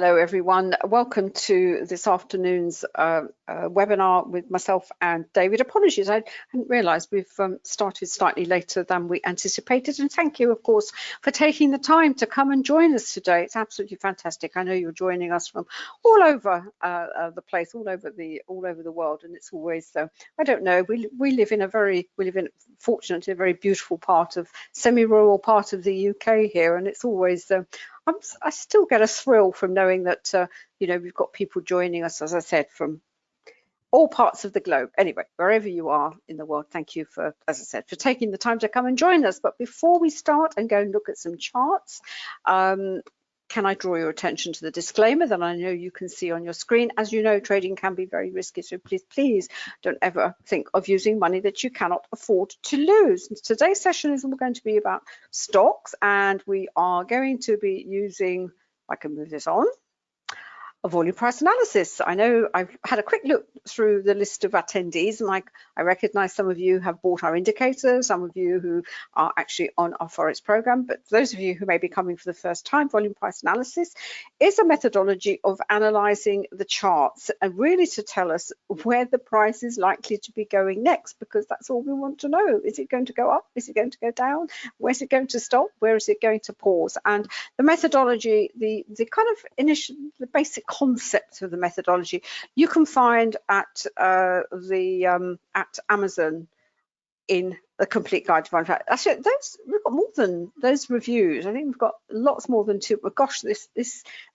Hello everyone, welcome to this afternoon's webinar with myself and David. Apologies, I hadn't realised we've started slightly later than we anticipated, and thank you of course for taking the time to come and join us today. It's absolutely fantastic. I know you're joining us from all over the place, all over the world, and it's always I don't know, we live in fortunately a very beautiful part of semi-rural part of the UK here, and it's always I still get a thrill from knowing that you know, we've got people joining us, as I said, from all parts of the globe. Anyway, wherever you are in the world, thank you for, as I said, for taking the time to come and join us. But before we start and go and look at some charts, can I draw your attention to the disclaimer that I know you can see on your screen? As you know, trading can be very risky, so please don't ever think of using money that you cannot afford to lose. Today's session is all going to be about stocks, and we are going to be using, I can move this on, a volume price analysis. I know I've had a quick look through the list of attendees, and I recognize some of you have bought our indicators, some of you who are actually on our Forex program, but for those of you who may be coming for the first time, volume price analysis is a methodology of analyzing the charts and really to tell us where the price is likely to be going next, because that's all we want to know. Is it going to go up? Is it going to go down? Where's it going to stop? Where is it going to pause? And the methodology, the kind of initial, the basic concept of the methodology you can find at Amazon in the complete guide to volume price. Actually, we've got more than those reviews. I think we've got lots more than two. But gosh, this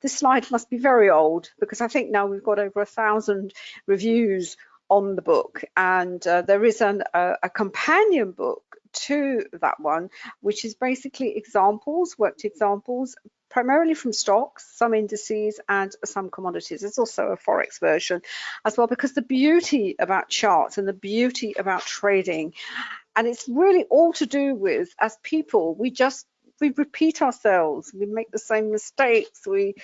slide must be very old, because I think now we've got over 1,000 reviews on the book, and there is a companion book to that one, which is basically examples, worked examples, primarily from stocks, some indices and some commodities. There's also a Forex version as well, because the beauty about charts and the beauty about trading, and it's really all to do with, as people, we repeat ourselves, we make the same mistakes, we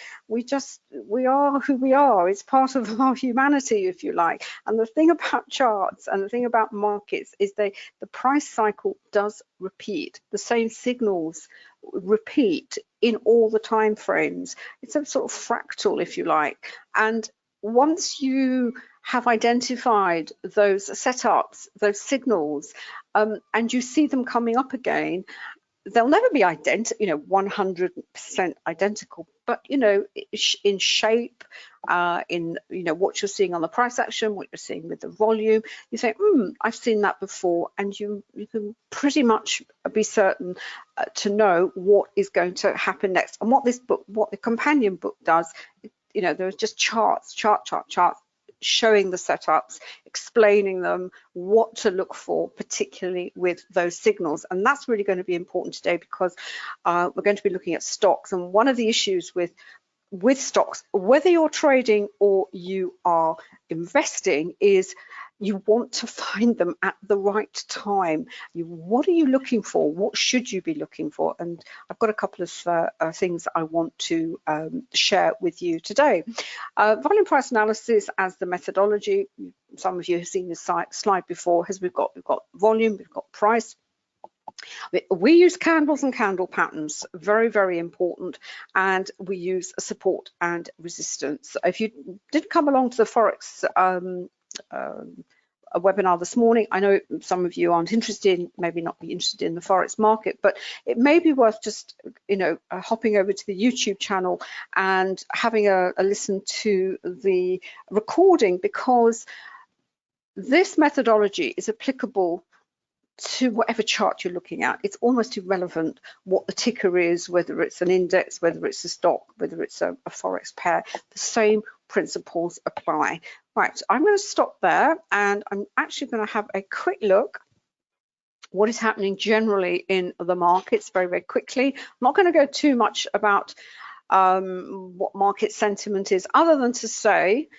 are who we are. It's part of our humanity, if you like. And the thing about charts and the thing about markets is the price cycle does repeat. The same signals repeat in all the time frames. It's a sort of fractal, if you like. And once you have identified those setups, those signals, and you see them coming up again, they'll never be 100% identical, but in shape, in what you're seeing on the price action, what you're seeing with the volume, you say, I've seen that before, and you can pretty much be certain to know what is going to happen next. And what the companion book does, there's just charts showing the setups, explaining them, what to look for, particularly with those signals. And that's really going to be important today, because we're going to be looking at stocks. And one of the issues with stocks, whether you're trading or you are investing, is you want to find them at the right time. What are you looking for? What should you be looking for? And I've got a couple of things I want to share with you today. Volume price analysis as the methodology. Some of you have seen this slide before. We've got volume, we've got price. We use candles and candle patterns, very, very important, and we use support and resistance. If you did come along to the Forex a webinar this morning, I know some of you aren't interested, maybe not be interested in the Forex market, but it may be worth just hopping over to the YouTube channel and having a listen to the recording, because this methodology is applicable to whatever chart you're looking at. It's almost irrelevant what the ticker is, whether it's an index, whether it's a stock, whether it's a Forex pair. The same principles apply. Right, I'm going to stop there, and I'm actually going to have a quick look what is happening generally in the markets very, very quickly. I'm not going to go too much about what market sentiment is, other than to say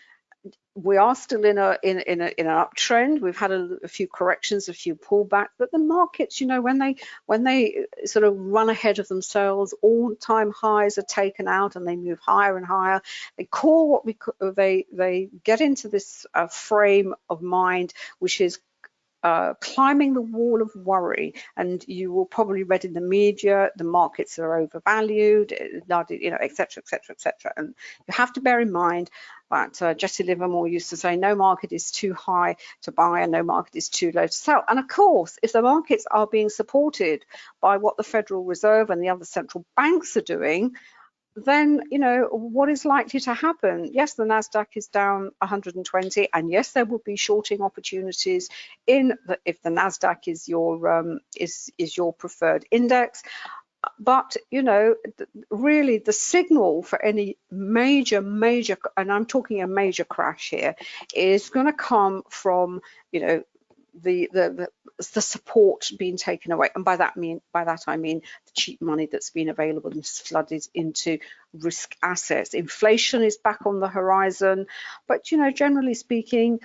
we are still in an uptrend. We've had a few corrections, a few pullbacks, but the markets, when they sort of run ahead of themselves, all-time highs are taken out and they move higher and higher. They call they get into this frame of mind, which is climbing the wall of worry, and you will probably read in the media the markets are overvalued, you know, etc., etc., etc. And you have to bear in mind that Jesse Livermore used to say no market is too high to buy and no market is too low to sell. And of course, if the markets are being supported by what the Federal Reserve and the other central banks are doing, then, you know, what is likely to happen? Yes, the Nasdaq is down 120, and yes, there will be shorting opportunities if the Nasdaq is your preferred index. But, you know, really the signal for any major, and I'm talking a major crash here, is going to come from, you know, the support being taken away, and by that I mean the cheap money that's been available and flooded into risk assets. Inflation is back on the horizon, but, you know, generally speaking,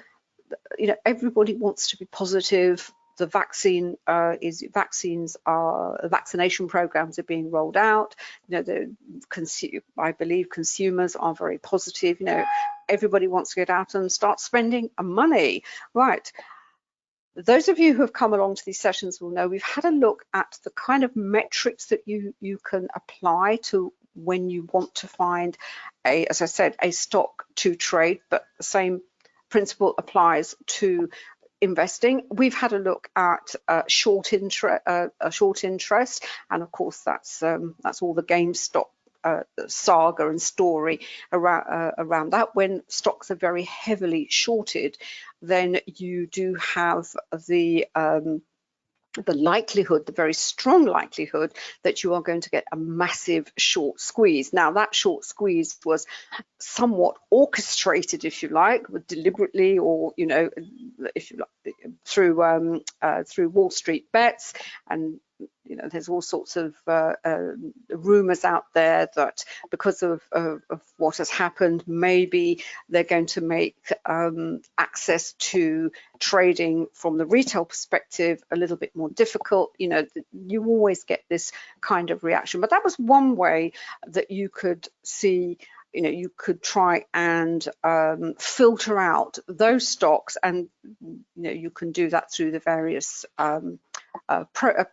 you know, everybody wants to be positive. The vaccination programs are being rolled out. You know, I believe consumers are very positive. You know, everybody wants to get out and start spending money, right? Those of you who have come along to these sessions will know we've had a look at the kind of metrics that you can apply to when you want to find as I said, a stock to trade, but the same principle applies to investing. We've had a look at short interest, and of course that's all the GameStop saga and story around that. When stocks are very heavily shorted, then you do have the likelihood, the very strong likelihood, that you are going to get a massive short squeeze. Now, that short squeeze was somewhat orchestrated, if you like, deliberately, or, you know, if you like, through Wall Street bets. And, you know, there's all sorts of rumors out there that because of what has happened, maybe they're going to make access to trading from the retail perspective a little bit more difficult. You know, you always get this kind of reaction. But that was one way that you could see, you know, you could try and filter out those stocks, and, you know, you can do that through the various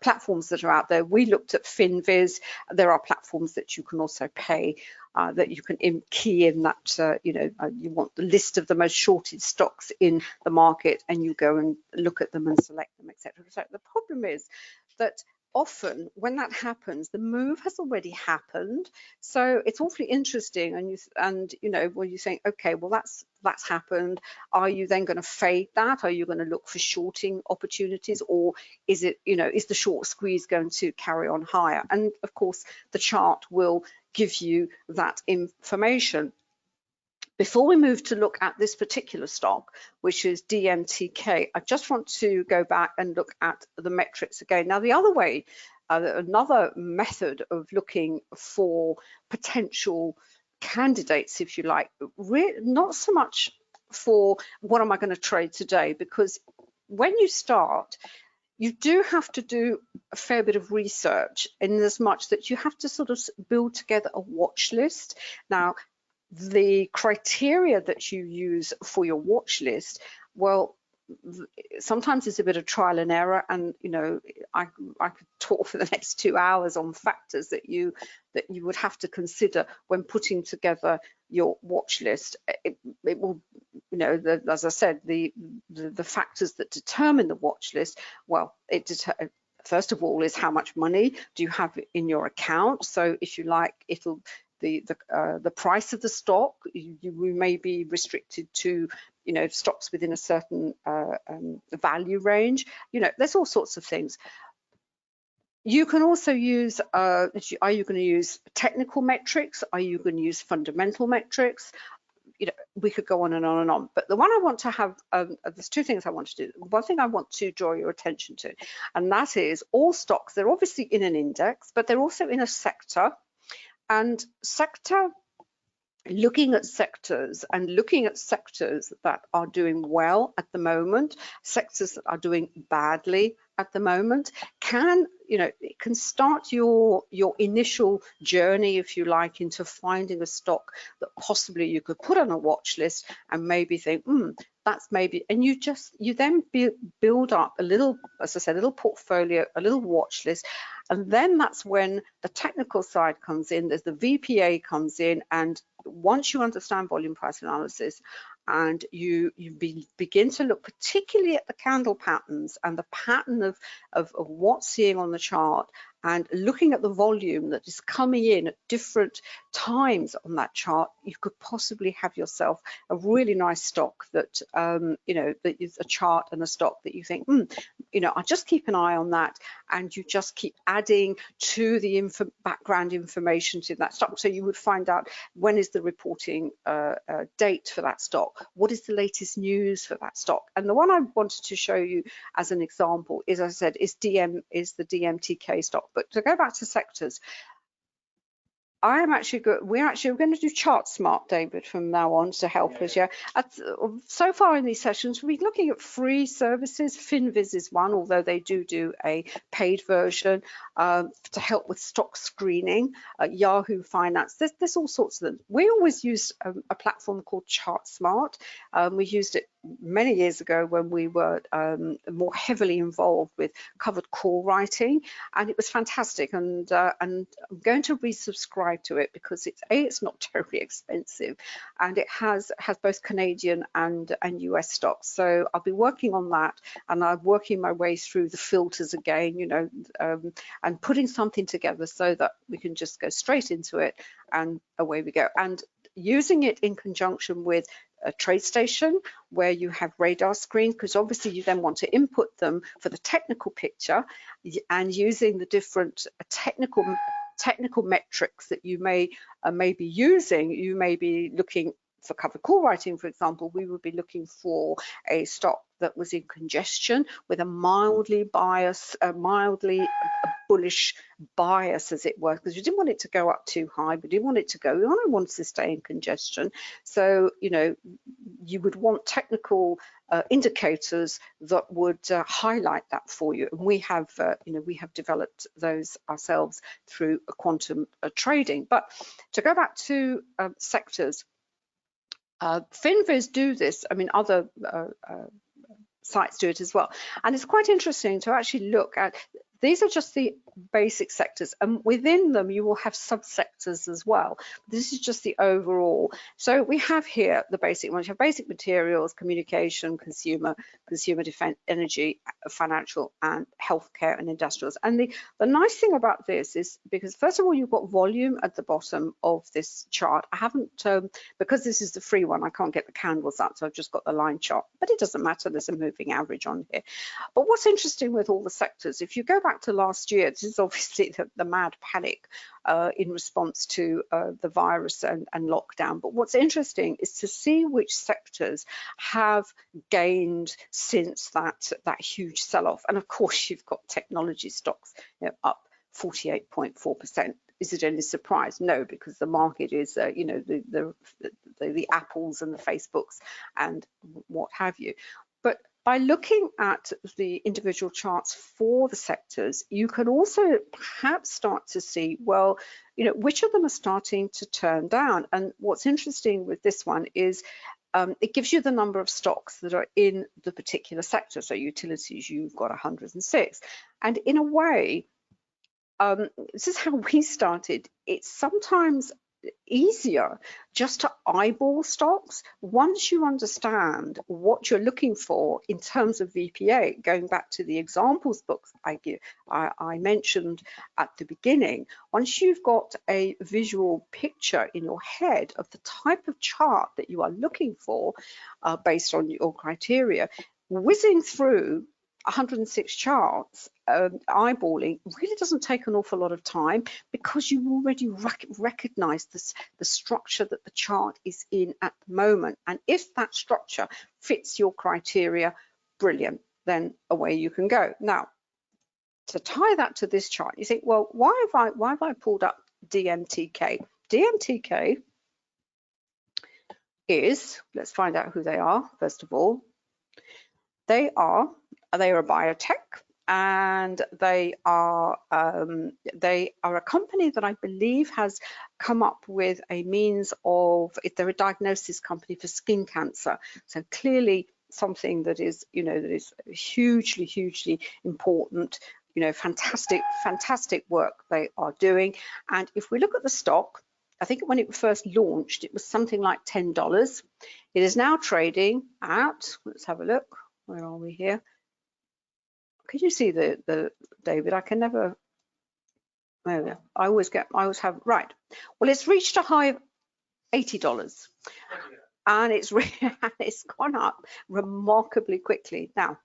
platforms that are out there. We looked at FinViz. There are platforms that you can also pay, that you can key in that, you know, you want the list of the most shorted stocks in the market, and you go and look at them and select them, etc. So the problem is that often when that happens, the move has already happened. So it's awfully interesting, and you know, when you think, okay, well that's happened, are you then going to fade that? Are you going to look for shorting opportunities, or is it, you know, is the short squeeze going to carry on higher? And of course, the chart will give you that information. Before we move to look at this particular stock, which is DMTK, I just want to go back and look at the metrics again. Now, the other way, another method of looking for potential candidates, if you like, not so much for what am I going to trade today, because when you start, you do have to do a fair bit of research, in as much that you have to sort of build together a watch list. Now, the criteria that you use for your watch list, well, sometimes it's a bit of trial and error, and, you know, I could talk for the next 2 hours on factors that you would have to consider when putting together your watch list. It will, you know, as I said, the factors that determine the watch list, well, first of all, is how much money do you have in your account. So if you like, it'll the price of the stock, you may be restricted to, you know, stocks within a certain value range. You know, there's all sorts of things. You can also use, are you going to use technical metrics? Are you going to use fundamental metrics? You know, we could go on and on and on. But the one I want to have, there's two things I want to do. One thing I want to draw your attention to, and that is all stocks, they're obviously in an index, but they're also in a sector. And looking at sectors that are doing well at the moment, sectors that are doing badly at the moment, can you know, it can start your initial journey, if you like, into finding a stock that possibly you could put on a watch list and maybe think, that's maybe, and you then build up a little, as I said, a little portfolio, a little watch list. And then that's when the technical side comes in, there's the VPA comes in, and once you understand volume price analysis and you begin to look particularly at the candle patterns and the pattern of what's seeing on the chart, and looking at the volume that is coming in at different times on that chart, you could possibly have yourself a really nice stock that, you know, that is a chart and a stock that you think, you know, I'll just keep an eye on that, and you just keep adding to the background information to that stock. So you would find out when is the reporting date for that stock, what is the latest news for that stock. And the one I wanted to show you as an example is, as I said, is the DMTK stock. But to go back to sectors, we're going to do Chart Smart, David, from now on to help us. Yeah, so far in these sessions, we're looking at free services. Finviz is one, although they do a paid version to help with stock screening. Yahoo Finance, there's all sorts of them. We always use a platform called Chart Smart. We used it many years ago when we were more heavily involved with covered call writing, and it was fantastic. And I'm going to resubscribe to it because it's not terribly expensive, and it has both Canadian and US stocks. So I'll be working on that, and I'm working my way through the filters again, you know, and putting something together so that we can just go straight into it and away we go. And using it in conjunction with a TradeStation where you have radar screens, because obviously you then want to input them for the technical picture, and using the different technical metrics that you may be using. You may be looking for covered call writing, for example. We would be looking for a stock that was in congestion with a mildly bullish bias, as it were, because you didn't want it to go up too high, but you want it to go, we want to stay in congestion. So, you know, you would want technical indicators that would highlight that for you. And we have, you know, we have developed those ourselves through quantum trading. But to go back to sectors, Finviz do this. I mean, other sites do it as well, and it's quite interesting to actually look at. These are just the basic sectors, and within them you will have subsectors as well. This is just the overall. So we have here the basic ones. You have basic materials, communication, consumer defense, energy, financial, and healthcare and industrials. And the nice thing about this is, because first of all you've got volume at the bottom of this chart. I haven't, because this is the free one, I can't get the candles up, so I've just got the line chart, but it doesn't matter, there's a moving average on here. But what's interesting with all the sectors, if you go back to last year, this is obviously the mad panic in response to the virus and lockdown. But what's interesting is to see which sectors have gained since that huge sell-off. And of course, you've got technology stocks, you know, up 48.4%. Is it any surprise? No, because the market is, you know, the Apples and the Facebooks and what have you. But by looking at the individual charts for the sectors, you can also perhaps start to see, well, you know, which of them are starting to turn down. And what's interesting with this one is it gives you the number of stocks that are in the particular sector. So utilities, you've got 106. And in a way, this is how we started. It's sometimes easier just to eyeball stocks once you understand what you're looking for in terms of VPA. Going back to the examples books I mentioned at the beginning, once you've got a visual picture in your head of the type of chart that you are looking for based on your criteria, whizzing through 106 charts, eyeballing really doesn't take an awful lot of time, because you already recognize the structure that the chart is in at the moment. And if that structure fits your criteria, brilliant, then away you can go. Now, to tie that to this chart, you think, well, why have I pulled up DMTK? DMTK is, let's find out who they are first of all. They are a biotech, and they are a company that I believe has come up with a means of, if they're a diagnosis company for skin cancer. So clearly something that is, you know, that is hugely important. You know, fantastic work they are doing. And if we look at the stock, I think when it first launched, it was something like $10. It is now trading at, let's have a look, where are we here? Could you see the David? I can never. There we go. I always have right. Well, it's reached a high of $80, and it's gone up remarkably quickly. Now,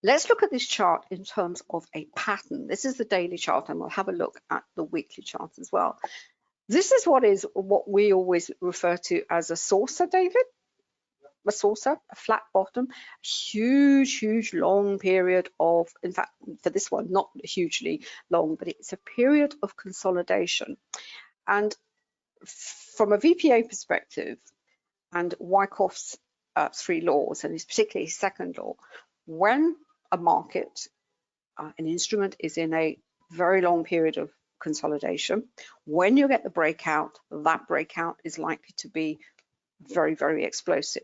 let's look at this chart in terms of a pattern. This is the daily chart, and we'll have a look at the weekly chart as well. This is what we always refer to as a saucer, David. A saucer, a flat bottom, huge long period of, in fact, for this one, not hugely long, but it's a period of consolidation. And from a VPA perspective, and Wyckoff's 3 laws, and particularly his second law, when a market, an instrument is in a very long period of consolidation, when you get the breakout, that breakout is likely to be very explosive.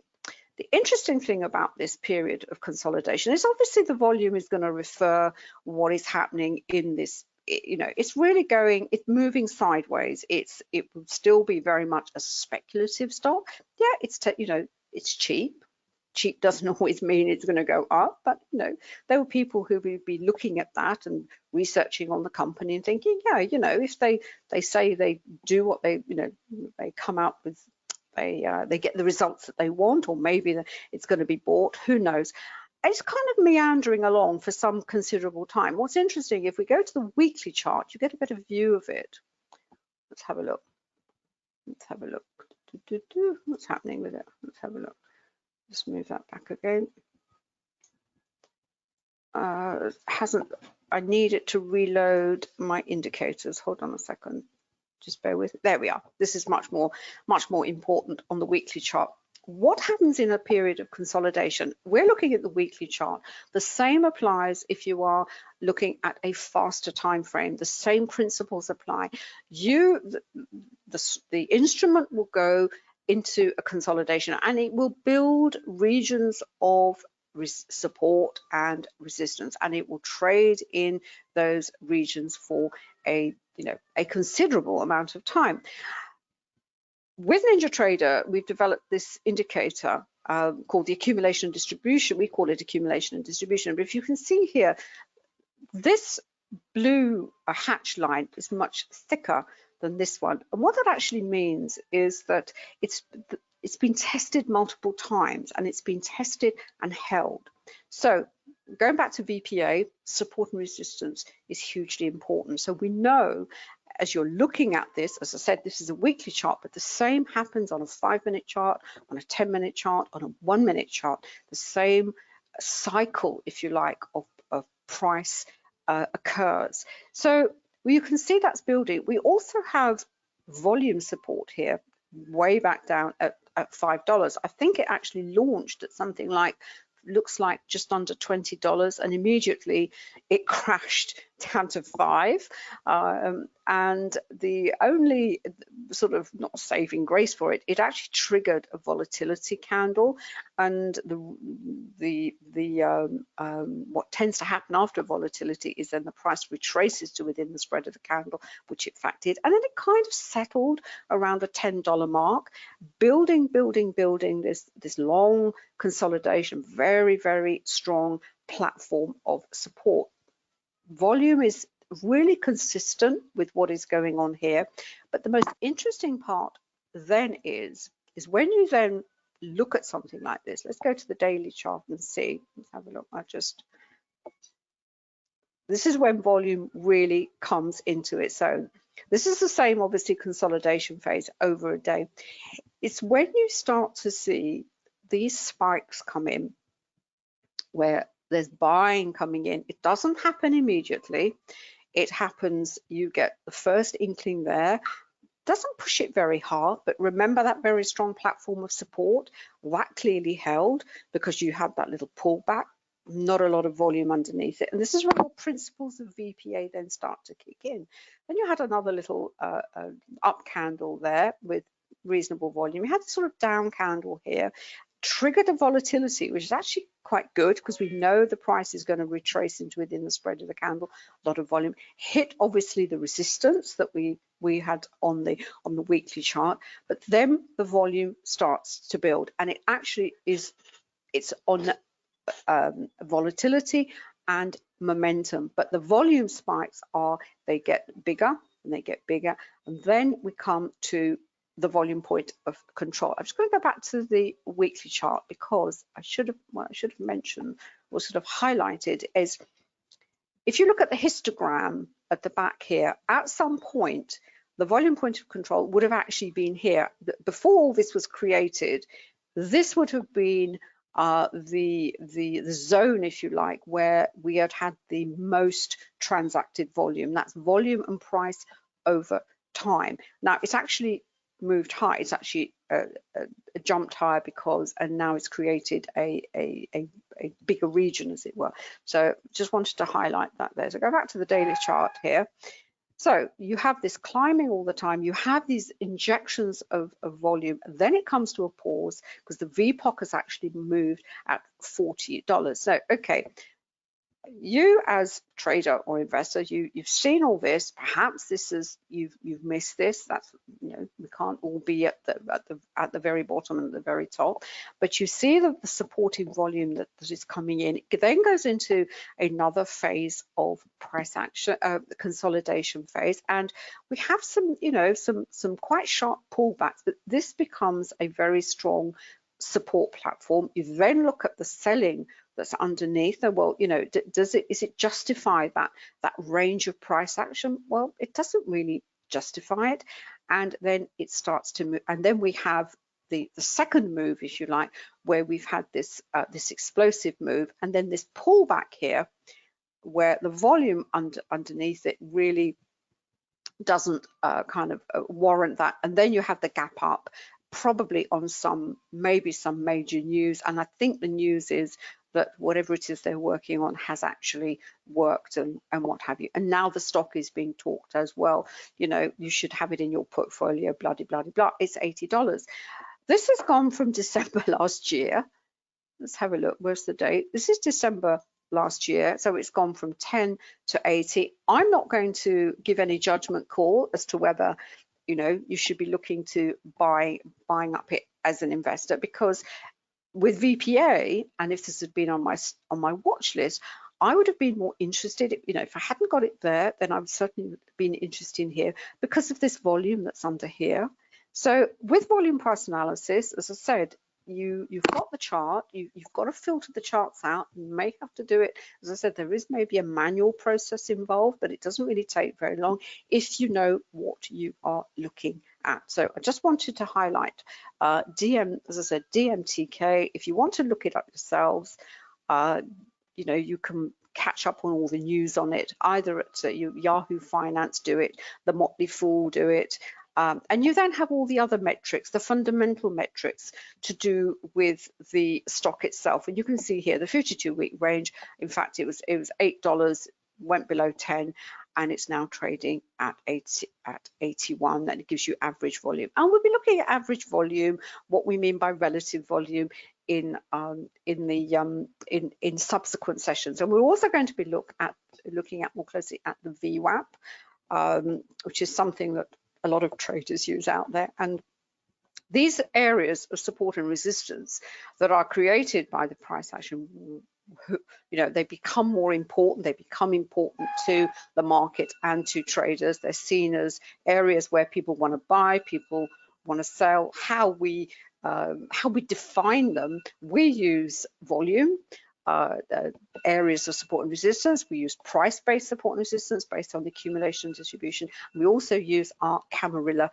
The interesting thing about this period of consolidation is obviously the volume is going to refer what is happening in this. You know, it's really it's moving sideways. It will still be very much a speculative stock. Yeah, it's cheap. Cheap doesn't always mean it's going to go up, but you know, there were people who would be looking at that and researching on the company and thinking, yeah, you know, if they say they do what they, you know, they come out with. They get the results that they want, or maybe it's going to be bought, who knows. It's kind of meandering along for some considerable time. What's interesting, if we go to the weekly chart, you get a better view of it. Let's have a look. What's happening with it? Let's have a look. Just move that back again. I need it to reload my indicators. Hold on a second. Just bear with it. There we are. This is much more important on the weekly chart. What happens in a period of consolidation? We're looking at the weekly chart. The same applies if you are looking at a faster time frame. The same principles apply. The instrument will go into a consolidation, and it will build regions of support and resistance, and it will trade in those regions for a considerable amount of time. With NinjaTrader, we've developed this indicator called the accumulation and distribution. We call it accumulation and distribution. But if you can see here, this blue hatch line is much thicker than this one. And what that actually means is that it's been tested multiple times, and it's been tested and held. So going back to VPA, support and resistance is hugely important. So we know, as you're looking at this, as I said, this is a weekly chart, but the same happens on a 5-minute chart, on a 10-minute chart, on a 1-minute chart. The same cycle, if you like, of price occurs. So you can see that's building. We also have volume support here, way back down at $5. I think it actually launched at something like, looks like just under $20, and immediately it crashed down to $5. And the only sort of not saving grace for it, it actually triggered a volatility candle. And what tends to happen after volatility is then the price retraces to within the spread of the candle, which it in fact did, and then it kind of settled around the $10 mark, building this long consolidation, very strong platform of support. Volume is really consistent with what is going on here, but the most interesting part then is when you then look at something like this. Let's go to the daily chart and see. Let's have a look. This is when volume really comes into its own. This is the same, obviously, consolidation phase over a day. It's when you start to see these spikes come in, where there's buying coming in. It doesn't happen immediately. It happens, you get the first inkling there. Doesn't push it very hard, but remember that very strong platform of support that clearly held, because you have that little pullback not a lot of volume underneath it. And this is where your principles of VPA then start to kick in. Then you had another little up candle there with reasonable volume. You had this sort of down candle here, triggered a volatility, which is actually quite good because we know the price is going to retrace into within the spread of the candle. A lot of volume hit obviously the resistance that we had on the weekly chart, but then the volume starts to build, and it actually is, it's on volatility and momentum, but the volume spikes they get bigger and they get bigger, and then we come to the volume point of control. I'm just going to go back to the weekly chart because I should have mentioned or sort of highlighted is, if you look at the histogram at the back here, at some point the volume point of control would have actually been here. Before all this was created, this would have been the zone, if you like, where we had the most transacted volume. That's volume and price over time. Now it's actually moved high. It's actually jumped higher and now it's created a bigger region, as it were. So just wanted to highlight that there. So go back to the daily chart here. So you have this climbing all the time, you have these injections of volume, and then it comes to a pause because the VPOC has actually moved at $40. So, okay, you as trader or investor, you've seen all this. Perhaps this is you've missed this. That's, you know, we can't all be at the very bottom and at the very top, but you see the supporting volume that is coming in. It then goes into another phase of price action, consolidation phase, and we have some, you know, some quite sharp pullbacks, but this becomes a very strong support platform. You then look at the selling that's underneath, and well, you know, is it justify that range of price action? Well, it doesn't really justify it, and then it starts to move, and then we have the second move, if you like, where we've had this this explosive move, and then this pullback here, where the volume underneath it really doesn't kind of warrant that, and then you have the gap up, probably on maybe some major news, and I think the news is that whatever it is they're working on has actually worked and what have you. And now the stock is being talked as well. You know, you should have it in your portfolio, blah, blah, blah, blah. It's $80. This has gone from December last year. Let's have a look. Where's the date? This is December last year. So it's gone from 10 to 80. I'm not going to give any judgment call as to whether, you know, you should be looking to buying up it as an investor, because with VPA, and if this had been on my watch list, I would have been more interested. You know, if I hadn't got it there, then I would certainly been interested in here because of this volume that's under here. So with volume price analysis, as I said, you've got the chart, you've got to filter the charts out. You may have to do it, as I said, there is maybe a manual process involved, but it doesn't really take very long if you know what you are looking at. So I just wanted to highlight as I said, DMTK. If you want to look it up yourselves, you know, you can catch up on all the news on it, either at Yahoo Finance do it, the Motley Fool do it, and you then have all the other metrics, the fundamental metrics to do with the stock itself. And you can see here the 52-week range. In fact, it was $8, went below 10, and it's now trading at 81. That gives you average volume. And we'll be looking at average volume, what we mean by relative volume, in subsequent sessions. And we're also going to be looking at more closely at the Vwap, which is something that a lot of traders use out there. And these areas of support and resistance that are created by the price action, you know, they become more important. They become important to the market and to traders. They're seen as areas where people want to buy, people want to sell. How we define them, we use volume, areas of support and resistance. We use price-based support and resistance based on the accumulation and distribution. We also use our Camarilla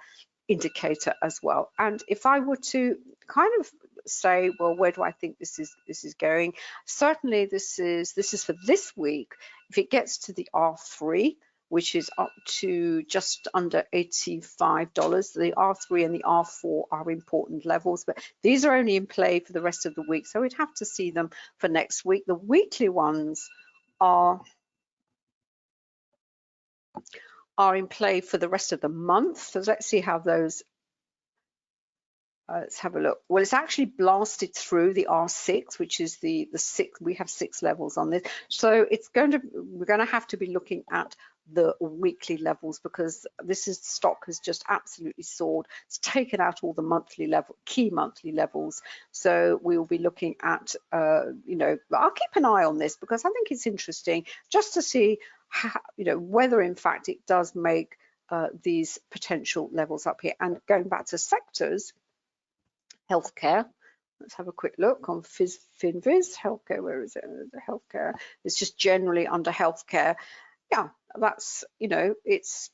indicator as well. And if I were to kind of say, well, where do I think this is going? Certainly this is for this week. If it gets to the R3, which is up to just under $85. The R3 and the R4 are important levels, but these are only in play for the rest of the week, so we'd have to see them for next week. The weekly ones are in play for the rest of the month, so let's see how those let's have a look. Well, it's actually blasted through the R6, which is the 6. We have 6 levels on this, so we're going to have to be looking at the weekly levels, because stock has just absolutely soared. It's taken out all the key monthly levels. So we will be looking at you know, I'll keep an eye on this, because I think it's interesting just to see how, you know, whether in fact it does make these potential levels up here. And going back to sectors, healthcare, let's have a quick look on FinViz. Healthcare, where is it? The healthcare, it's just generally under healthcare. Yeah, that's, you know, it's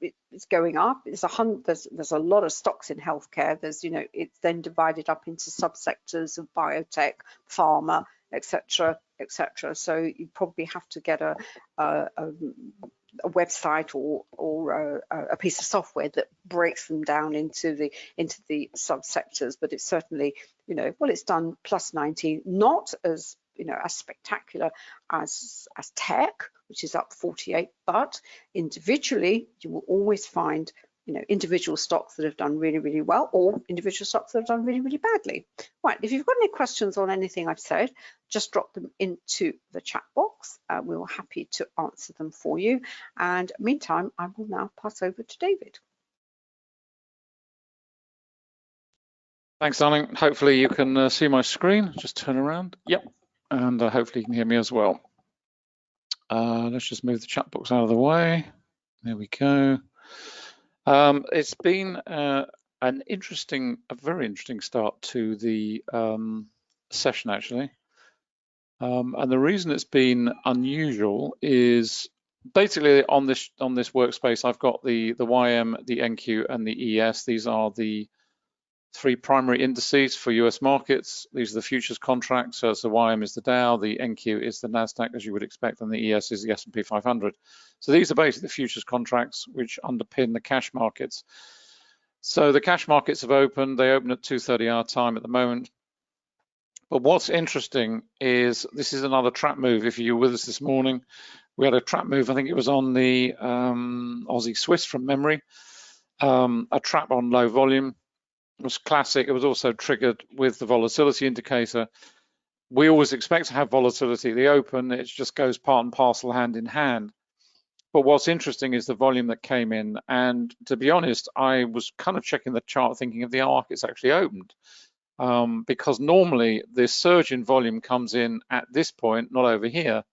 going up. There's a lot of stocks in healthcare. There's, you know, it's then divided up into subsectors of biotech, pharma, etc., etc. So you probably have to get a website or a piece of software that breaks them down into the subsectors. But it's certainly, you know, well, it's done plus 19, not as, you know, as spectacular as tech, which is up 48, but individually you will always find, you know, individual stocks that have done really, really well, or individual stocks that have done really, really badly. Right, if you've got any questions on anything I've said, just drop them into the chat box. We're happy to answer them for you. And meantime, I will now pass over to David. Thanks, darling. Hopefully you can see my screen. Just turn around. Yep. And hopefully you can hear me as well. Let's just move the chat box out of the way. There we go. It's been a very interesting start to the session, actually. And the reason it's been unusual is basically on this workspace, I've got the YM, the NQ, and the ES. These are the 3 primary indices for US markets. These are the futures contracts. So the YM is the Dow, the NQ is the NASDAQ, as you would expect, and the ES is the S&P 500. So these are basically the futures contracts which underpin the cash markets. So the cash markets have opened. They open at 2:30 our time at the moment. But what's interesting is this is another trap move. If you were with us this morning, we had a trap move. I think it was on the Aussie Swiss from memory, a trap on low volume. It was classic. It was also triggered with the volatility indicator. We always expect to have volatility at the open. It just goes part and parcel, hand in hand. But what's interesting is the volume that came in. And to be honest, I was kind of checking the chart thinking if the market's actually opened. Because normally this surge in volume comes in at this point, not over here.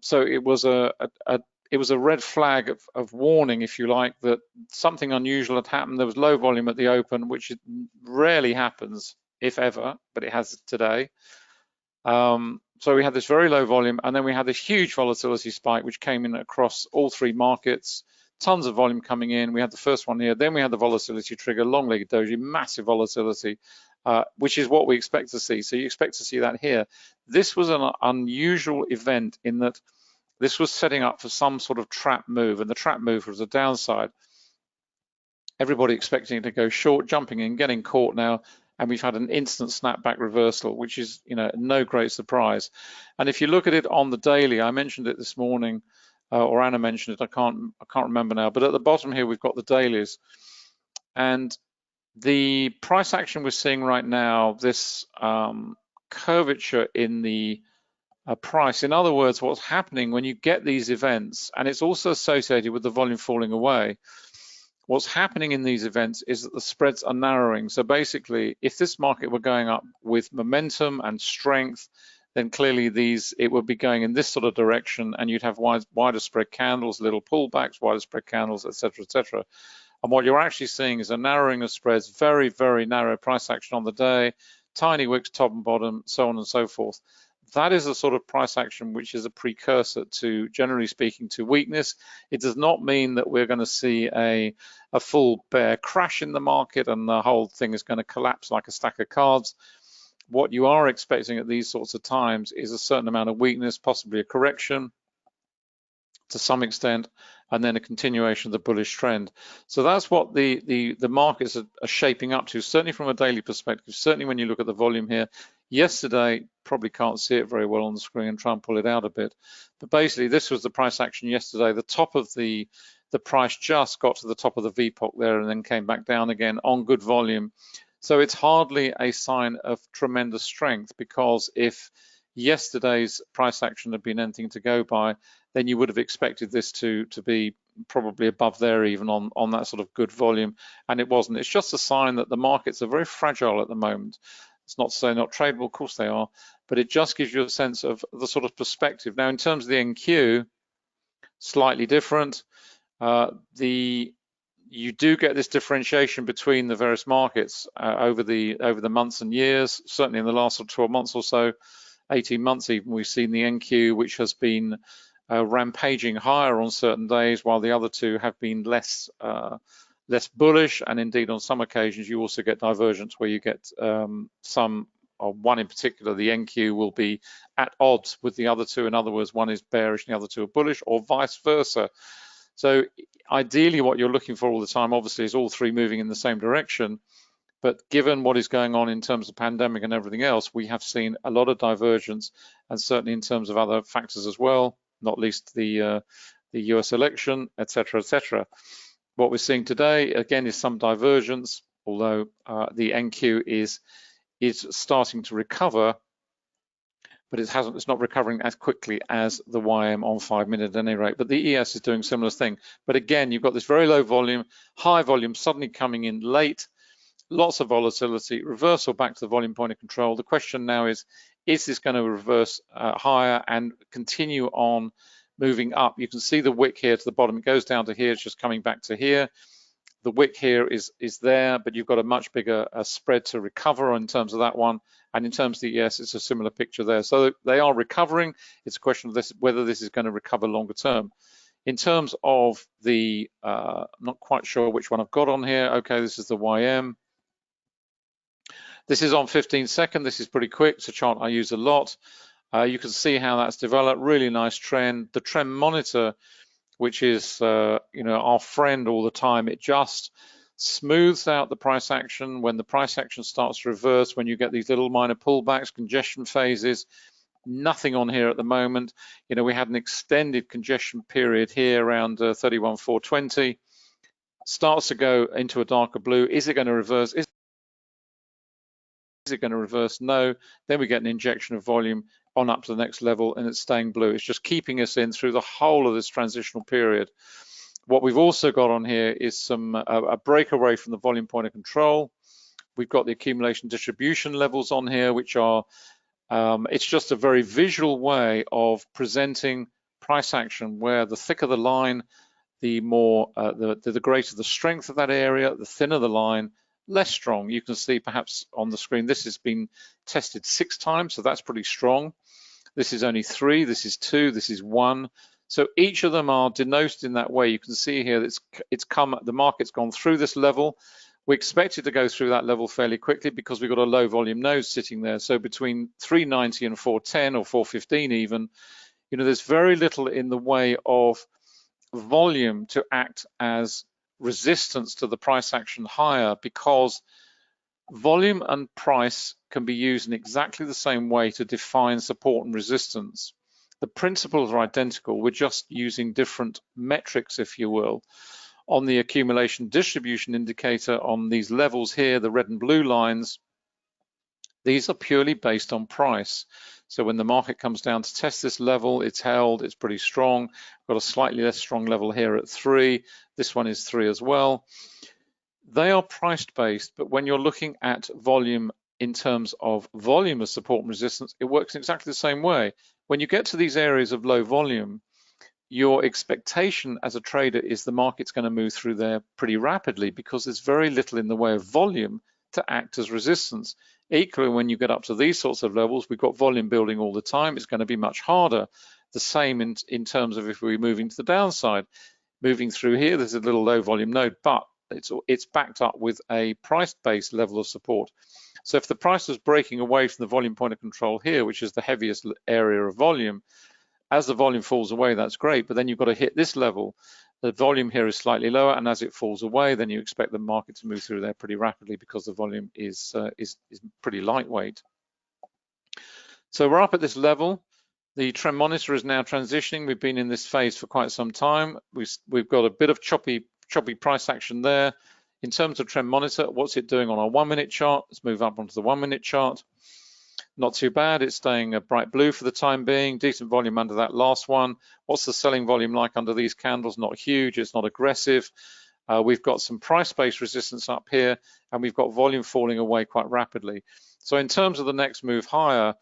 So it was a red flag of warning, if you like, that something unusual had happened. There was low volume at the open, which rarely happens, if ever, but it has today. So we had this very low volume, and then we had this huge volatility spike, which came in across all 3 markets. Tons of volume coming in. We had the first one here. Then we had the volatility trigger, long-legged doji, massive volatility, which is what we expect to see. So you expect to see that here. This was an unusual event in that this was setting up for some sort of trap move, and the trap move was a downside. Everybody expecting it to go short, jumping in, getting caught now, and we've had an instant snapback reversal, which is, you know, no great surprise. And if you look at it on the daily, I mentioned it this morning, or Anna mentioned it, I can't remember now, but at the bottom here we've got the dailies, and the price action we're seeing right now, this curvature in the price. In other words, what's happening when you get these events, and it's also associated with the volume falling away, what's happening in these events is that the spreads are narrowing. So basically, if this market were going up with momentum and strength, then clearly it would be going in this sort of direction, and you'd have wider spread candles, little pullbacks, wider spread candles, etc., etc. And what you're actually seeing is a narrowing of spreads, very, very narrow price action on the day, tiny wicks top and bottom, so on and so forth. That is a sort of price action which is a precursor to, generally speaking, to weakness. It does not mean that we're going to see a full bear crash in the market and the whole thing is going to collapse like a stack of cards. What you are expecting at these sorts of times is a certain amount of weakness, possibly a correction to some extent, and then a continuation of the bullish trend. So that's what the markets are shaping up to, certainly from a daily perspective, certainly when you look at the volume here. Yesterday, probably can't see it very well on the screen and try and pull it out a bit. But basically, this was the price action yesterday. The top of the price just got to the top of the VPOC there and then came back down again on good volume. So it's hardly a sign of tremendous strength, because if yesterday's price action had been anything to go by, then you would have expected this to be probably above there even on that sort of good volume, and it wasn't. It's just a sign that the markets are very fragile at the moment. It's not to say not tradable, of course they are, but it just gives you a sense of the sort of perspective. Now, in terms of the NQ, slightly different. You do get this differentiation between the various markets over the months and years. Certainly in the last 12 months or so, 18 months even, we've seen the NQ, which has been rampaging higher on certain days, while the other two have been less bullish, and indeed on some occasions you also get divergence where you get one in particular, the NQ will be at odds with the other two. In other words, one is bearish and the other two are bullish, or vice versa. So ideally what you're looking for all the time, obviously, is all three moving in the same direction. But given what is going on in terms of pandemic and everything else, we have seen a lot of divergence, and certainly in terms of other factors as well, not least the US election, etc., etc. What we're seeing today, again, is some divergence, although the NQ is starting to recover, but it's not recovering as quickly as the YM on 5 minute at any rate. But the ES is doing a similar thing. But again, you've got this very low volume, high volume suddenly coming in late, lots of volatility, reversal back to the volume point of control. The question now is this going to reverse higher and continue on moving up? You can see the wick here to the bottom. It goes down to here, it's just coming back to here. The wick here is there, but you've got a much bigger spread to recover in terms of that one. And in terms of the ES, it's a similar picture there. So they are recovering. It's a question of whether this is going to recover longer term. In terms of the, I'm not quite sure which one I've got on here. Okay, this is the YM. This is on 15 second. This is pretty quick. It's a chart I use a lot. You can see how that's developed. Really nice trend. The trend monitor, which is our friend all the time, it just smooths out the price action. When the price action starts to reverse, when you get these little minor pullbacks, congestion phases, nothing on here at the moment. We had an extended congestion period here around 31,420. Starts to go into a darker blue. Is it going to reverse? Is it going to reverse? No. Then we get an injection of volume on up to the next level, and it's staying blue. It's just keeping us in through the whole of this transitional period. What we've also got on here is a breakaway from the volume point of control. We've got the accumulation distribution levels on here, which are, it's just a very visual way of presenting price action, where the thicker the line, the more, the greater the strength of that area, the thinner the line, less strong. You can see perhaps on the screen, this has been tested 6 times, so that's pretty strong. This is only 3, this is 2, this is 1. So each of them are denoted in that way. You can see here that the market's gone through this level. We expect it to go through that level fairly quickly because we've got a low volume node sitting there. So between 390 and 410 or 415 even, there's very little in the way of volume to act as resistance to the price action higher, because volume and price can be used in exactly the same way to define support and resistance. The principles are identical. We're just using different metrics, if you will. On the accumulation distribution indicator, on these levels here, the red and blue lines, these are purely based on price. So when the market comes down to test this level, it's held, it's pretty strong. Got a slightly less strong level here at 3. This one is 3 as well. They are price based, but when you're looking at volume in terms of volume of support and resistance, it works in exactly the same way. When you get to these areas of low volume, your expectation as a trader is the market's going to move through there pretty rapidly, because there's very little in the way of volume to act as resistance. Equally, when you get up to these sorts of levels, we've got volume building all the time. It's going to be much harder. The same in terms of if we're moving to the downside. Moving through here, there's a little low volume node, but it's backed up with a price-based level of support. So if the price was breaking away from the volume point of control here, which is the heaviest area of volume, As the volume falls away, that's great, but then you've got to hit this level. The volume here is slightly lower, and as it falls away, then you expect the market to move through there pretty rapidly because the volume is pretty lightweight. So we're up at this level. The trend monitor is now transitioning. We've been in this phase for quite some time. We've got a bit of choppy price action there. In terms of trend monitor, what's it doing on our 1 minute chart? Let's move up onto the 1 minute chart. Not too bad. It's staying a bright blue for the time being. Decent volume under that last one. What's the selling volume like under these candles? Not huge. It's not aggressive. We've got some price-based resistance up here, and we've got volume falling away quite rapidly. So in terms of the next move higher,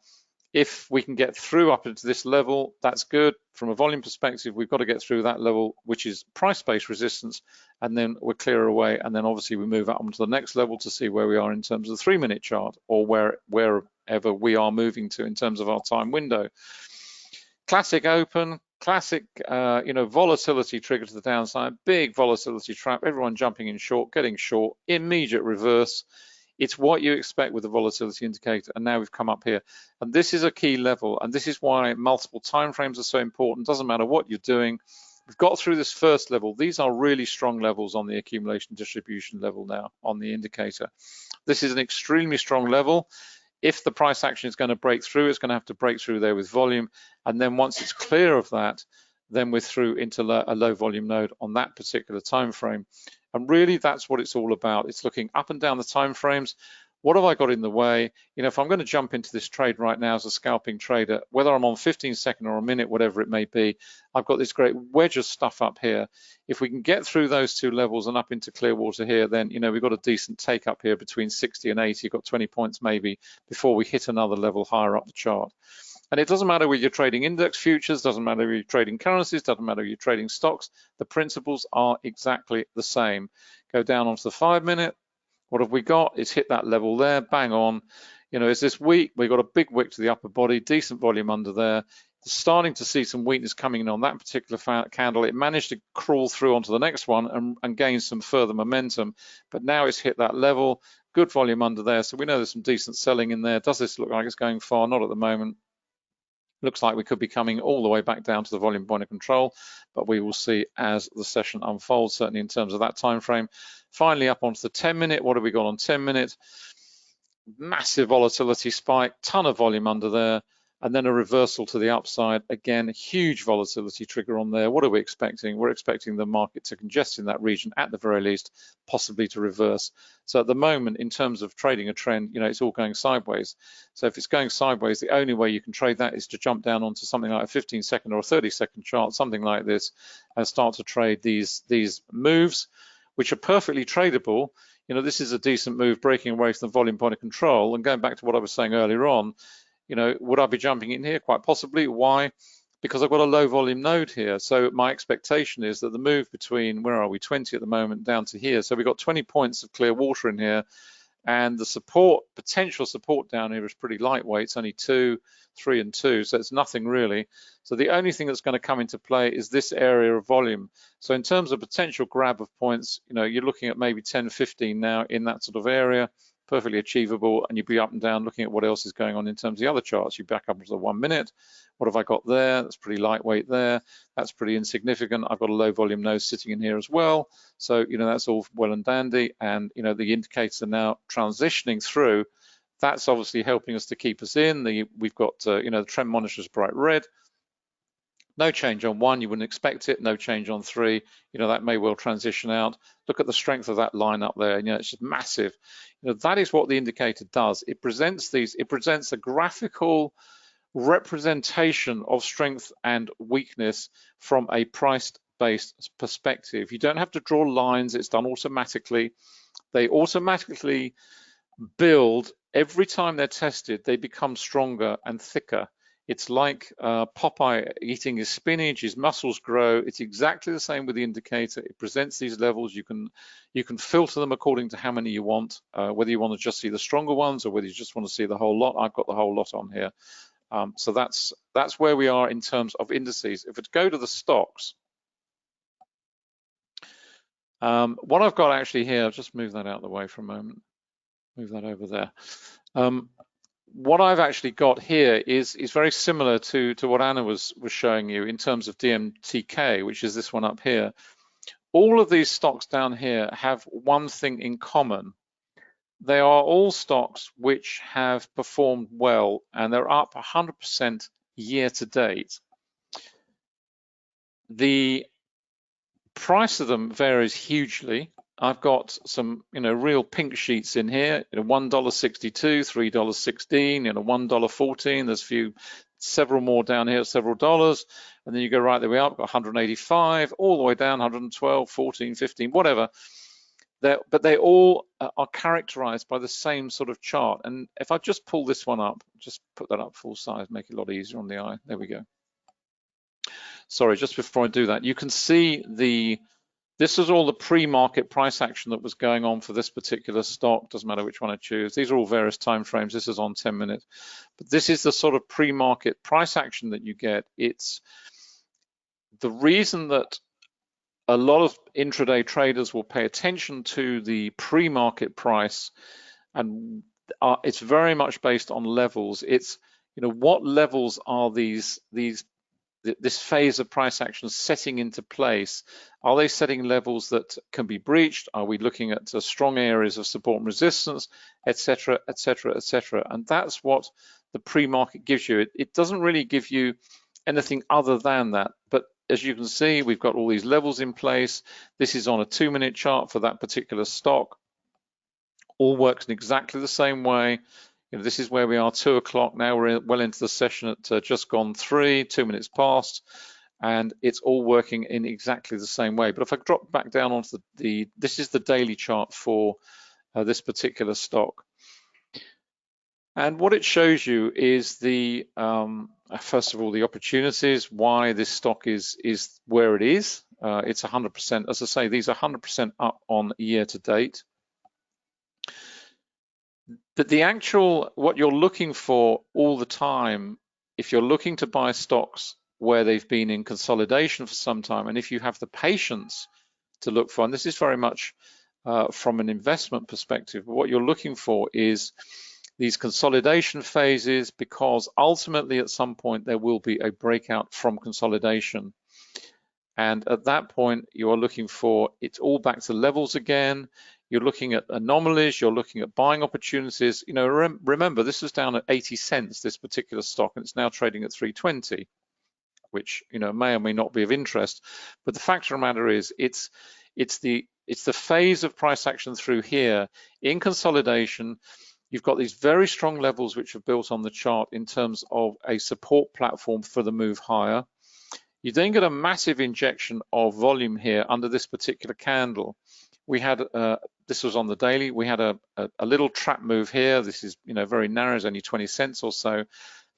if we can get through up into this level, that's good. From a volume perspective, we've got to get through that level, which is price-based resistance, and then we're clear away, and then obviously we move up onto the next level to see where we are in terms of the 3 minute chart, or wherever we are moving to in terms of our time window. Classic open, classic volatility trigger to the downside, big volatility trap, everyone jumping in short, getting short, immediate reverse. It's what you expect with the volatility indicator, and now we've come up here. And this is a key level, and this is why multiple timeframes are so important. Doesn't matter what you're doing. We've got through this first level. These are really strong levels on the accumulation distribution level now on the indicator. This is an extremely strong level. If the price action is going to break through, it's going to have to break through there with volume. And then once it's clear of that, then we're through into a low volume node on that particular time frame. And really, that's what it's all about. It's looking up and down the time frames. What have I got in the way? If I'm going to jump into this trade right now as a scalping trader, whether I'm on 15-second or a minute, whatever it may be, I've got this great wedge of stuff up here. If we can get through those two levels and up into clear water here, then we've got a decent take up here between 60 and 80. You've got 20 points maybe before we hit another level higher up the chart. And it doesn't matter whether you're trading index futures, doesn't matter if you're trading currencies, doesn't matter if you're trading stocks, the principles are exactly the same. Go down onto the 5 minute. What have we got? It's hit that level there, bang on. Is this weak? We've got a big wick to the upper body, decent volume under there. Starting to see some weakness coming in on that particular candle. It managed to crawl through onto the next one and gain some further momentum, but now it's hit that level. Good volume under there, so we know there's some decent selling in there. Does this look like it's going far? Not at the moment. Looks like we could be coming all the way back down to the volume point of control, but we will see as the session unfolds, certainly in terms of that time frame. Finally, up onto the 10 minute. What have we got on 10 minutes? Massive volatility spike, ton of volume under there, and then a reversal to the upside. Again, huge volatility trigger on there. What are we expecting? We're expecting the market to congest in that region at the very least, possibly to reverse. So at the moment, in terms of trading a trend, it's all going sideways. So if it's going sideways, the only way you can trade that is to jump down onto something like a 15-second or a 30-second chart, something like this, and start to trade these moves, which are perfectly tradable. This is a decent move breaking away from the volume point of control. And going back to what I was saying earlier on, would I be jumping in here? Quite possibly. Why? Because I've got a low volume node here. So my expectation is that the move between, where are we, 20 at the moment, down to here. So we've got 20 points of clear water in here. And the support, potential support down here is pretty lightweight. It's only 2, 3, and 2. So it's nothing really. So the only thing that's going to come into play is this area of volume. So in terms of potential grab of points, you're looking at maybe 10, 15 now in that sort of area. Perfectly achievable, and you'd be up and down looking at what else is going on in terms of the other charts. You back up to the 1 minute. What have I got there? That's pretty lightweight there. That's pretty insignificant. I've got a low volume node sitting in here as well. So, that's all well and dandy. And, the indicators are now transitioning through. That's obviously helping us to keep us in. We've got, the trend monitor is bright red. No change on 1, you wouldn't expect it. No change on 3, that may well transition out. Look at the strength of that line up there. It's just massive. That is what the indicator does. It presents a graphical representation of strength and weakness from a price-based perspective. You don't have to draw lines. It's done automatically. They automatically build every time they're tested. They become stronger and thicker. It's like Popeye eating his spinach, his muscles grow. It's exactly the same with the indicator. It presents these levels. You can filter them according to how many you want, whether you want to just see the stronger ones or whether you just want to see the whole lot. I've got the whole lot on here. So that's where we are in terms of indices. If it's go to the stocks, what I've got actually here, I'll just move that out of the way for a moment. Move that over there. what I've actually got here is very similar to what Anna was showing you in terms of DMTK, which is this one up here. All of these stocks down here have one thing in common. They are all stocks which have performed well, and they're up 100% year to date. The price of them varies hugely. I've got some, real pink sheets in here. $1.62, $3.16, $1.14. There's several more down here, several dollars, and then you go right the way up, got 185, all the way down, 112, 14, 15, whatever. But they all are characterized by the same sort of chart. And if I just pull this one up, just put that up full size, make it a lot easier on the eye. There we go. Sorry, just before I do that, you can see this is all the pre-market price action that was going on for this particular stock. Doesn't matter which one I choose. These are all various time frames. This is on 10 minutes. But this is the sort of pre-market price action that you get. It's the reason that a lot of intraday traders will pay attention to the pre-market price, and it's very much based on levels. It's, what levels are this phase of price action setting into place? Are they setting levels that can be breached? Are we looking at strong areas of support and resistance, etc., etc., etc.? And that's what the pre-market gives you. It doesn't really give you anything other than that. But as you can see, we've got all these levels in place. This is on a 2-minute chart for that particular stock. All works in exactly the same way. This is where we are, 2 o'clock. Now we're well into the session at just gone 3, 2 minutes past, and it's all working in exactly the same way. But if I drop back down onto this is the daily chart for this particular stock. And what it shows you is first of all, the opportunities, why this stock is where it is. It's 100%, as I say, these are 100% up on year to date. But what you're looking for all the time, if you're looking to buy stocks where they've been in consolidation for some time, and if you have the patience to look for, and this is very much from an investment perspective, what you're looking for is these consolidation phases, because ultimately at some point there will be a breakout from consolidation. And at that point, you are looking for it's all back to levels again. You're looking at anomalies, you're looking at buying opportunities. Remember, this was down at 80 cents, this particular stock, and it's now trading at 320, which may or may not be of interest. But the fact of the matter is, it's the phase of price action through here in consolidation. You've got these very strong levels which are built on the chart in terms of a support platform for the move higher. You then get a massive injection of volume here under this particular candle. We had, this was on the daily, we had a little trap move here. This is very narrow, it's only 20 cents or so.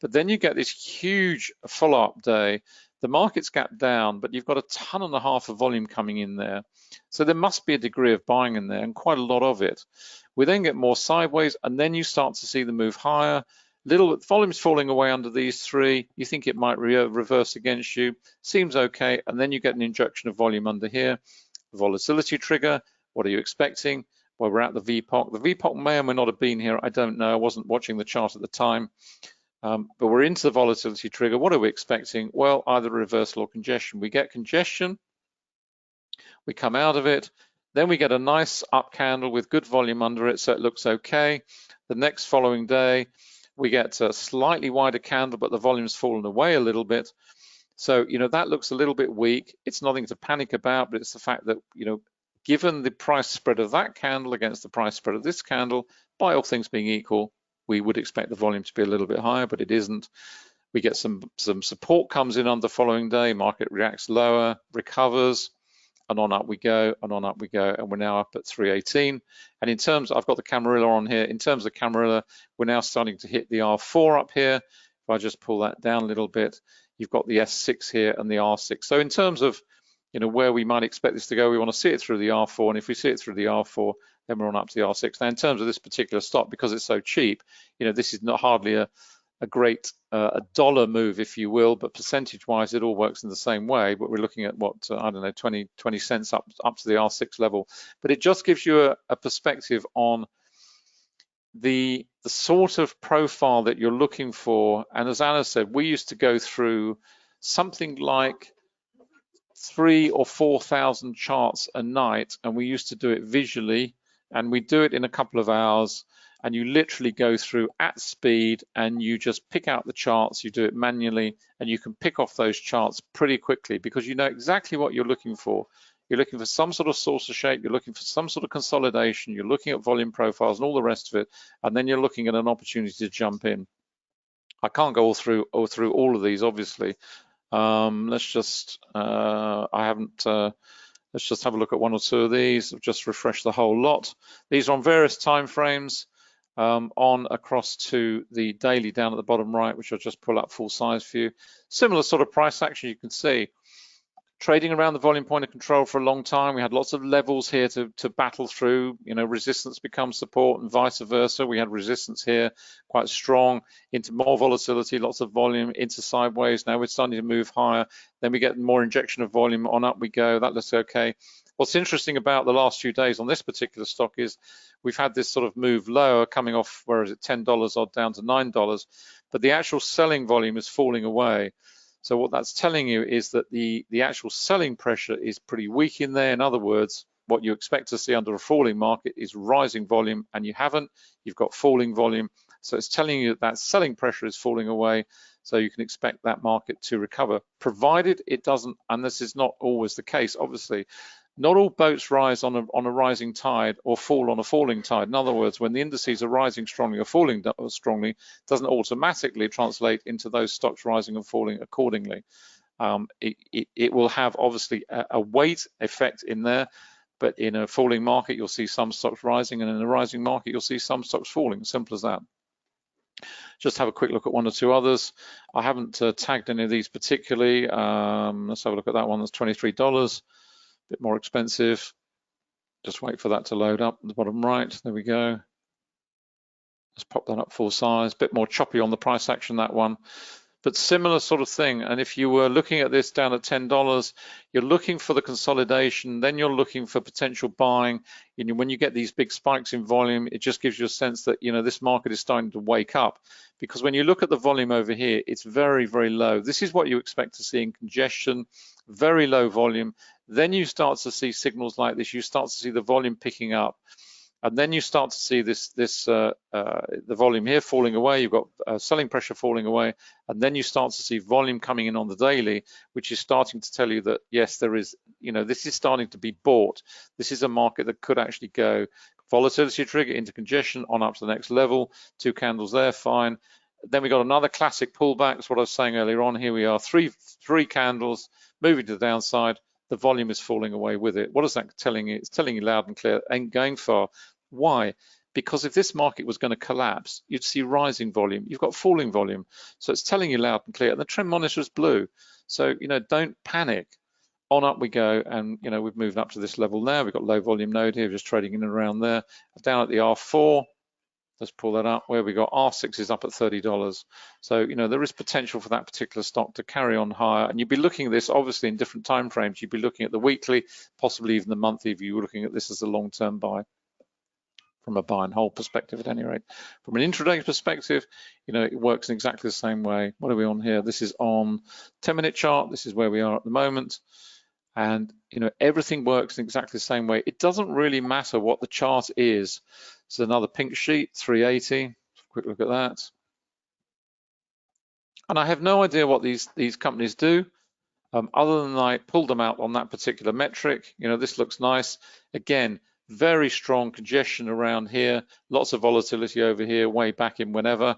But then you get this huge follow-up day. The market's gapped down, but you've got 1.5 tons of volume coming in there. So there must be a degree of buying in there, and quite a lot of it. We then get more sideways, and then you start to see the move higher. Little volume's falling away under these three. You think it might reverse against you. Seems okay, and then you get an injection of volume under here. Volatility trigger. What are you expecting? Well, we're at the VPOC. The VPOC may or may not have been here. I don't know. I wasn't watching the chart at the time. But we're into the volatility trigger. What are we expecting? Well, either reversal or congestion. We get congestion. We come out of it. Then we get a nice up candle with good volume under it, so it looks okay. The next following day, we get a slightly wider candle, but the volume's fallen away a little bit. So, that looks a little bit weak. It's nothing to panic about, but it's the fact that, given the price spread of that candle against the price spread of this candle, by all things being equal, we would expect the volume to be a little bit higher, but it isn't. We get some support comes in on the following day, market reacts lower, recovers, and on up we go, and on up we go, and we're now up at 318. And in terms, I've got the Camarilla on here. In terms of Camarilla, we're now starting to hit the R4 up here. If I just pull that down a little bit, you've got the S6 here and the R6. So in terms of where we might expect this to go, we want to see it through the R4, and if we see it through the R4, then we're on up to the R6. Now, in terms of this particular stock, because it's so cheap, this is not hardly a great a dollar move, if you will, but percentage-wise, it all works in the same way. But we're looking at what, I don't know, 20 cents up to the R6 level. But it just gives you a perspective on the the sort of profile that you're looking for. And as Anna said, we used to go through something like 3,000 or 4,000 charts a night, and we used to do it visually, and we do it in a couple of hours, and you literally go through at speed and you just pick out the charts. You do it manually, and you can pick off those charts pretty quickly because you know exactly what you're looking for. You're looking for some sort of saucer shape, you're looking for some sort of consolidation, you're looking at volume profiles and all the rest of it, and then you're looking at an opportunity to jump in. I can't go all through all of these, obviously. Let's just let's just have a look at one or two of these. I've just refreshed the whole lot. These are on various time frames, on across to the daily down at the bottom right, which I'll just pull up full size for you. Similar sort of price action, you can see. Trading around the volume point of control for a long time. We had lots of levels here to battle through. You know, resistance becomes support and vice versa. We had resistance here, quite strong, into more volatility, lots of volume, into sideways. Now we're starting to move higher. Then we get more injection of volume, on up we go. That looks okay. What's interesting about the last few days on this particular stock is we've had this sort of move lower, coming off, where is it, $10 odd down to $9, but the actual selling volume is falling away. So what that's telling you is that the actual selling pressure is pretty weak in there. In other words, what you expect to see under a falling market is rising volume, and you haven't. You've got falling volume. So it's telling you that that selling pressure is falling away. So you can expect that market to recover, provided it doesn't, and this is not always the case, obviously. Not all boats rise on a rising tide or fall on a falling tide. In other words, when the indices are rising strongly or falling strongly, it doesn't automatically translate into those stocks rising and falling accordingly. It will have obviously a weight effect in there, but in a falling market, you'll see some stocks rising, and in a rising market, you'll see some stocks falling. Simple as that. Just have a quick look at one or two others. I haven't tagged any of these particularly. Let's have a look at that one. That's $23. Bit more expensive. Just wait for that to load up at the bottom right. There we go. Let's pop that up full size. Bit more choppy on the price action, that one, but similar sort of thing. And if you were looking at this down at $10, you're looking for the consolidation, then you're looking for potential buying. You know, when you get these big spikes in volume, it just gives you a sense that, you know, this market is starting to wake up, because when you look at the volume over here, it's very, very low. This is what you expect to see in congestion, very low volume. Then you start to see signals like this. You start to see the volume picking up, and then you start to see the volume here falling away. You've got selling pressure falling away, and then you start to see volume coming in on the daily, which is starting to tell you that yes, there is, you know, this is starting to be bought. This is a market that could actually go volatility trigger into congestion on up to the next level. 2 candles there, fine. Then we got another classic pullback. That's what I was saying earlier on. Here we are, three candles moving to the downside. The volume is falling away with it. What is that telling you? It's telling you loud and clear, ain't going far. Why? Because if this market was going to collapse, you'd see rising volume. You've got falling volume. So it's telling you loud and clear. And the trend monitor is blue. So, you know, don't panic. On up we go. And, you know, we've moved up to this level now. We've got low volume node here, just trading in and around there. Down at the R4. Let's pull that up, where we got R6 is up at $30. So, you know, there is potential for that particular stock to carry on higher. And you'd be looking at this obviously in different time frames. You'd be looking at the weekly, possibly even the monthly, if you were looking at this as a long-term buy, from a buy and hold perspective at any rate. From an intraday perspective, you know, it works in exactly the same way. What are we on here? This is on 10-minute chart. This is where we are at the moment. And, you know, everything works in exactly the same way. It doesn't really matter what the chart is. So another pink sheet, 380. Quick look at that. And I have no idea what these companies do, other than I pulled them out on that particular metric. You know, this looks nice. Again, very strong congestion around here. Lots of volatility over here, way back in whenever.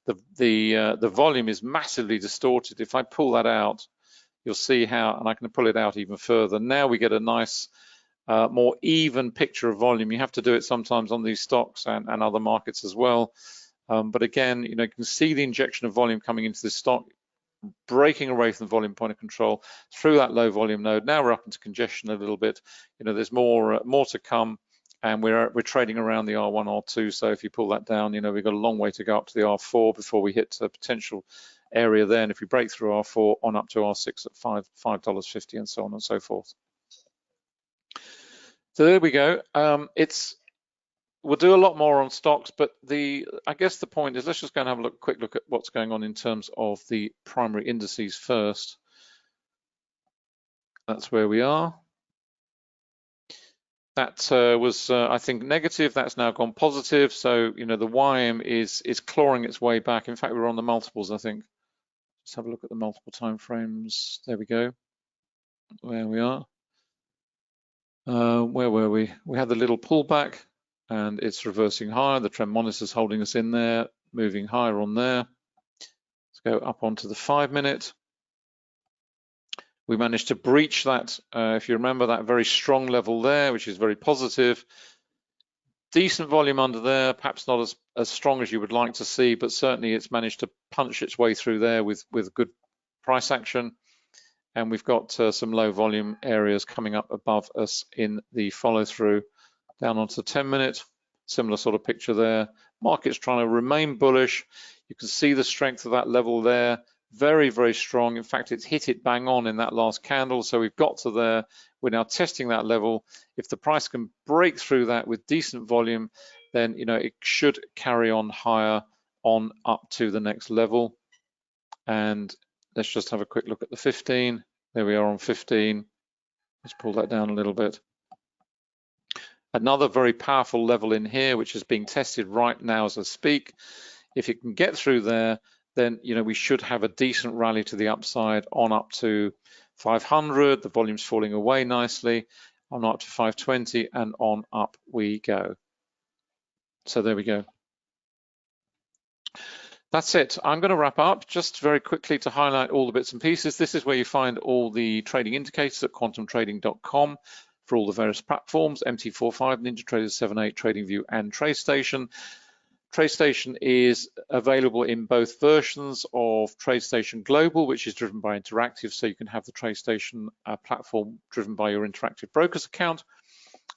The volume is massively distorted. If I pull that out, you'll see how, and I can pull it out even further. Now we get a nice, more even picture of volume. You have to do it sometimes on these stocks and other markets as well. But again, you know, you can see the injection of volume coming into this stock, breaking away from the volume point of control through that low volume node. Now we're up into congestion a little bit. You know, there's more to come, and we're trading around the R1, R2. So if you pull that down, you know, we've got a long way to go up to the R4 before we hit a potential area there. And if we break through R4 on up to R6 at $5.50 and so on and so forth. So there we go. we'll do a lot more on stocks, but I guess the point is, let's just go and have a quick look at what's going on in terms of the primary indices first. That's where we are. That was, I think, negative. That's now gone positive. So, you know, the YM is clawing its way back. In fact, we're on the multiples, I think. Let's have a look at the multiple time frames. There we go. Where we are. Where were we? We had the little pullback, and it's reversing higher. The trend monitor's holding us in there, moving higher on there. Let's go up onto the 5-minute. We managed to breach that, if you remember, that very strong level there, which is very positive. Decent volume under there, perhaps not as strong as you would like to see, but certainly it's managed to punch its way through there with good price action. And we've got some low volume areas coming up above us in the follow through down onto the 10-minute. Similar sort of picture there. Market's trying to remain bullish. You can see the strength of that level there. Very, very strong. In fact, it's hit it bang on in that last candle. So we've got to there. We're now testing that level. If the price can break through that with decent volume, then, you know, it should carry on higher on up to the next level. And let's just have a quick look at the 15. There we are on 15. Let's pull that down a little bit. Another very powerful level in here, which is being tested right now as I speak. If it can get through there, then, you know, we should have a decent rally to the upside on up to 500. The volume's falling away nicely. On up to 520, and on up we go. So there we go. That's it. I'm going to wrap up just very quickly to highlight all the bits and pieces. This is where you find all the trading indicators at quantumtrading.com for all the various platforms: MT45, NinjaTrader 7.8, TradingView, and TradeStation. TradeStation is available in both versions of TradeStation Global, which is driven by Interactive, so you can have the TradeStation platform driven by your Interactive Brokers account,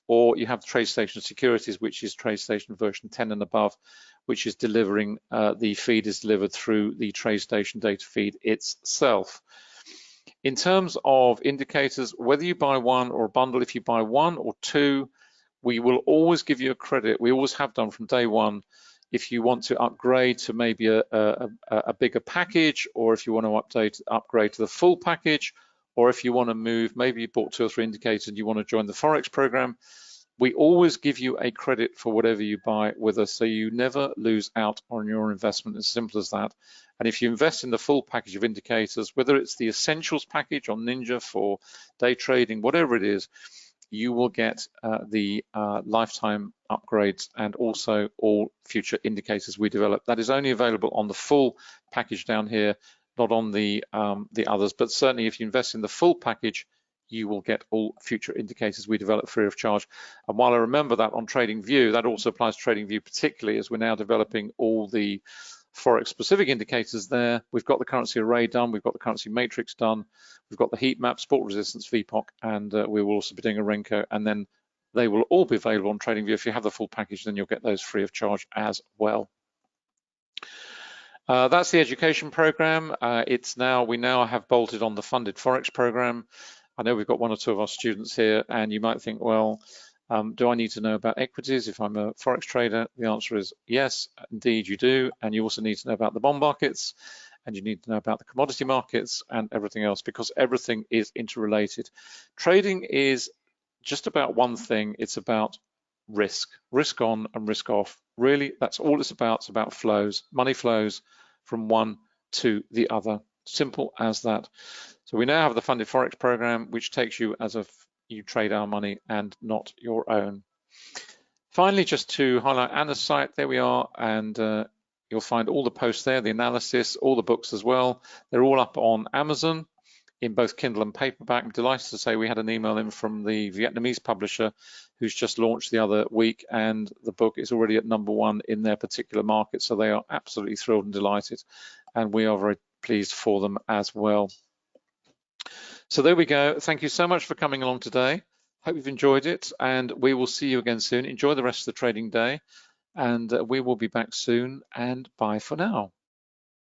or you have the TradeStation Securities, which is TradeStation version 10 and above, which is delivering, the feed is delivered through the TradeStation data feed itself. In terms of indicators, whether you buy one or a bundle, if you buy one or two, we will always give you a credit. We always have done from day one. If you want to upgrade to maybe a bigger package, or if you want to upgrade to the full package, or if you want to move, maybe you bought 2 or 3 indicators and you want to join the Forex program, we always give you a credit for whatever you buy with us, so you never lose out on your investment. As simple as that. And if you invest in the full package of indicators, whether it's the Essentials package on Ninja for day trading, whatever it is, you will get the lifetime upgrades and also all future indicators we develop. That is only available on the full package down here, not on the others. But certainly, if you invest in the full package, you will get all future indicators we develop free of charge. And while I remember that on TradingView, that also applies to TradingView particularly, as we're now developing all the Forex specific indicators there. We've got the currency array done, we've got the currency matrix done, we've got the heat map, support resistance, VPOC, and we will also be doing a Renko, and then they will all be available on TradingView. If you have the full package, then you'll get those free of charge as well. That's the education program. We now have bolted on the funded Forex program. I know we've got 1 or 2 of our students here, and you might think, well, do I need to know about equities if I'm a Forex trader? The answer is yes, indeed you do. And you also need to know about the bond markets, and you need to know about the commodity markets and everything else, because everything is interrelated. Trading is just about one thing. It's about risk on and risk off. Really, that's all it's about. It's about flows, money flows from one to the other. Simple as that. So we now have the funded Forex program, which takes you as if you trade our money and not your own. Finally, just to highlight Anna's site, there we are, and you'll find all the posts there, the analysis, all the books as well. They're all up on Amazon in both Kindle and paperback. I'm delighted to say we had an email in from the Vietnamese publisher who's just launched the other week, and the book is already at #1 in their particular market. So they are absolutely thrilled and delighted, and we are very pleased for them as well. So there we go. Thank you so much for coming along today. Hope you've enjoyed it, and we will see you again soon. Enjoy the rest of the trading day, and we will be back soon, and bye for now.